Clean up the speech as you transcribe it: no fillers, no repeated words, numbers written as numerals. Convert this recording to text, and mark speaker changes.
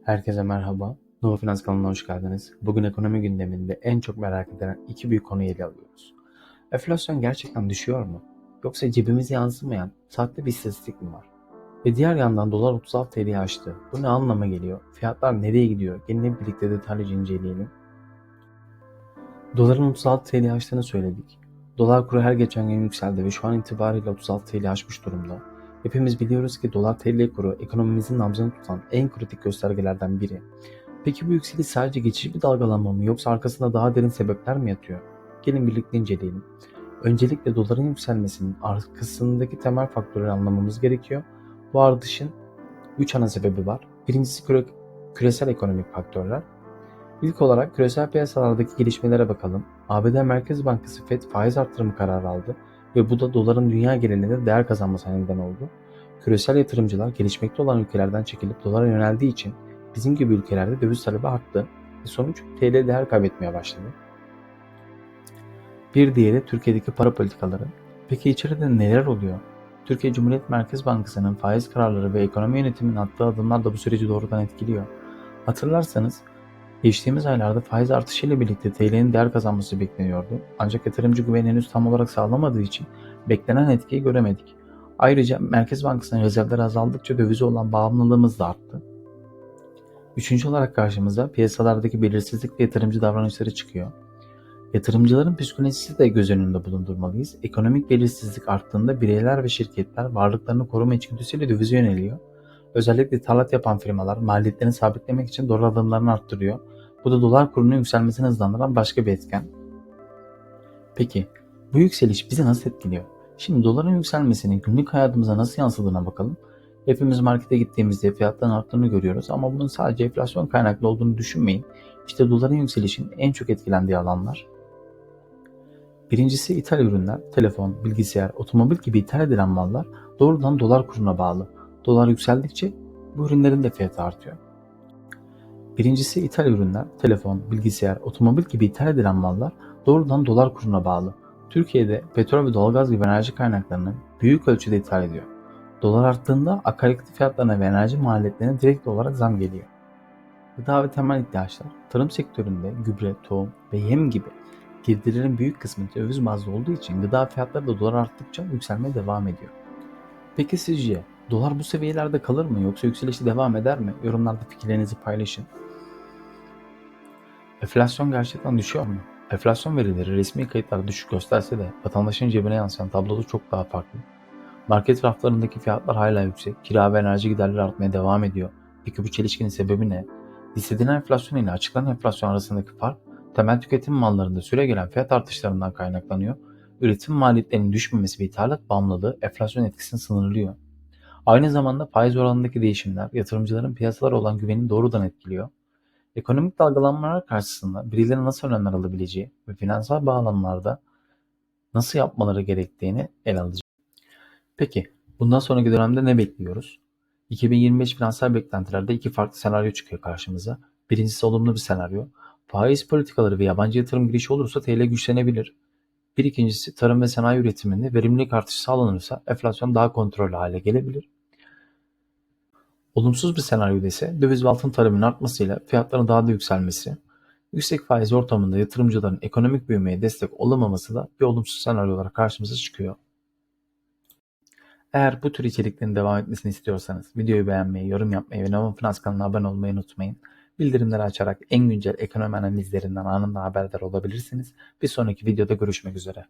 Speaker 1: Herkese merhaba. Nova Finans kanalına hoş geldiniz. Bugün ekonomi gündeminde en çok merak edilen iki büyük konuyu ele alıyoruz. Enflasyon gerçekten düşüyor mu? Yoksa cebimize yansımayan sahte bir istatistik mi var? Ve diğer yandan dolar 36 TL'yi aştı. Bu ne anlama geliyor? Fiyatlar nereye gidiyor? Gelin hep birlikte detaylıca inceleyelim. Doların 36 TL'yi aştığını söyledik. Dolar kuru her geçen gün yükseldi ve şu an itibariyle 36 TL'yi aşmış durumda. Hepimiz biliyoruz ki dolar TL kuru ekonomimizin nabzını tutan en kritik göstergelerden biri. Peki bu yükseliş sadece geçici bir dalgalanma mı yoksa arkasında daha derin sebepler mi yatıyor? Gelin birlikte inceleyelim. Öncelikle doların yükselmesinin arkasındaki temel faktörleri anlamamız gerekiyor. Bu artışın 3 ana sebebi var. Birincisi küresel ekonomik faktörler. İlk olarak küresel piyasalardaki gelişmelere bakalım. ABD Merkez Bankası FED faiz artırımı kararı aldı ve bu da doların dünya genelinde değer kazanmasına neden oldu. Küresel yatırımcılar gelişmekte olan ülkelerden çekilip dolara yöneldiği için bizim gibi ülkelerde döviz talebi arttı ve sonuç TL değer kaybetmeye başladı. Bir diğeri Türkiye'deki para politikaları. Peki içeride neler oluyor? Türkiye Cumhuriyet Merkez Bankası'nın faiz kararları ve ekonomi yönetiminin attığı adımlar da bu süreci doğrudan etkiliyor. Hatırlarsanız geçtiğimiz aylarda faiz artışıyla birlikte TL'nin değer kazanması bekleniyordu. Ancak yatırımcı güveni henüz tam olarak sağlamadığı için beklenen etkiyi göremedik. Ayrıca Merkez Bankası'nın rezervleri azaldıkça dövize olan bağımlılığımız da arttı. Üçüncü olarak karşımıza piyasalardaki belirsizlik ve yatırımcı davranışları çıkıyor. Yatırımcıların psikolojisi de göz önünde bulundurmalıyız. Ekonomik belirsizlik arttığında bireyler ve şirketler varlıklarını koruma içgüdüsüyle dövize yöneliyor. Özellikle ithalat yapan firmalar maliyetlerini sabitlemek için dolar alımlarını arttırıyor. Bu da dolar kurunun yükselmesini hızlandıran başka bir etken. Peki bu yükseliş bizi nasıl etkiliyor? Şimdi doların yükselmesinin günlük hayatımıza nasıl yansıdığına bakalım. Hepimiz markete gittiğimizde fiyatların arttığını görüyoruz ama bunun sadece enflasyon kaynaklı olduğunu düşünmeyin. İşte doların yükselişinin en çok etkilendiği alanlar. Birincisi ithal ürünler, telefon, bilgisayar, otomobil gibi ithal edilen mallar doğrudan dolar kuruna bağlı. Dolar yükseldikçe bu ürünlerin de fiyatı artıyor. Birincisi ithal ürünler, telefon, bilgisayar, otomobil gibi ithal edilen mallar doğrudan dolar kuruna bağlı. Türkiye'de petrol ve doğalgaz gibi enerji kaynaklarını büyük ölçüde ithal ediyor. Dolar arttığında akaryakıt fiyatlarına ve enerji maliyetlerine direkt olarak zam geliyor. Gıda ve temel ihtiyaçlar, tarım sektöründe gübre, tohum ve yem gibi girdilerin büyük kısmı döviz bazlı olduğu için gıda fiyatları da dolar arttıkça yükselmeye devam ediyor. Peki sizce dolar bu seviyelerde kalır mı yoksa yükselişi devam eder mi? Yorumlarda fikirlerinizi paylaşın. Enflasyon gerçekten düşüyor mu? Enflasyon verileri resmi kayıtlarda düşük gösterse de vatandaşın cebine yansıyan tabloda çok daha farklı. Market raflarındaki fiyatlar hala yüksek, kira ve enerji giderleri artmaya devam ediyor. Peki bu çelişkinin sebebi ne? Hissedilen enflasyon ile açıklanan enflasyon arasındaki fark, temel tüketim mallarında süregelen fiyat artışlarından kaynaklanıyor. Üretim maliyetlerinin düşmemesi ve ithalat bağımlılığı enflasyon etkisini sınırlıyor. Aynı zamanda faiz oranındaki değişimler yatırımcıların piyasalara olan güvenini doğrudan etkiliyor. Ekonomik dalgalanmalar karşısında birileri nasıl önlemler alabileceği ve finansal bağlamlarda nasıl yapmaları gerektiğini ele alacağız. Peki, bundan sonraki dönemde ne bekliyoruz? 2025 finansal beklentilerde iki farklı senaryo çıkıyor karşımıza. Birincisi olumlu bir senaryo. Faiz politikaları ve yabancı yatırım girişi olursa TL güçlenebilir. Bir ikincisi tarım ve sanayi üretiminde verimlilik artışı sağlanırsa enflasyon daha kontrollü hale gelebilir. Olumsuz bir senaryoda ise döviz ve altın talebinin artmasıyla fiyatların daha da yükselmesi, yüksek faiz ortamında yatırımcıların ekonomik büyümeye destek olamaması da bir olumsuz senaryo olarak karşımıza çıkıyor. Eğer bu tür içeriklerin devam etmesini istiyorsanız videoyu beğenmeyi, yorum yapmayı ve Nova Finans kanalına abone olmayı unutmayın. Bildirimleri açarak en güncel ekonomi analizlerinden anında haberdar olabilirsiniz. Bir sonraki videoda görüşmek üzere.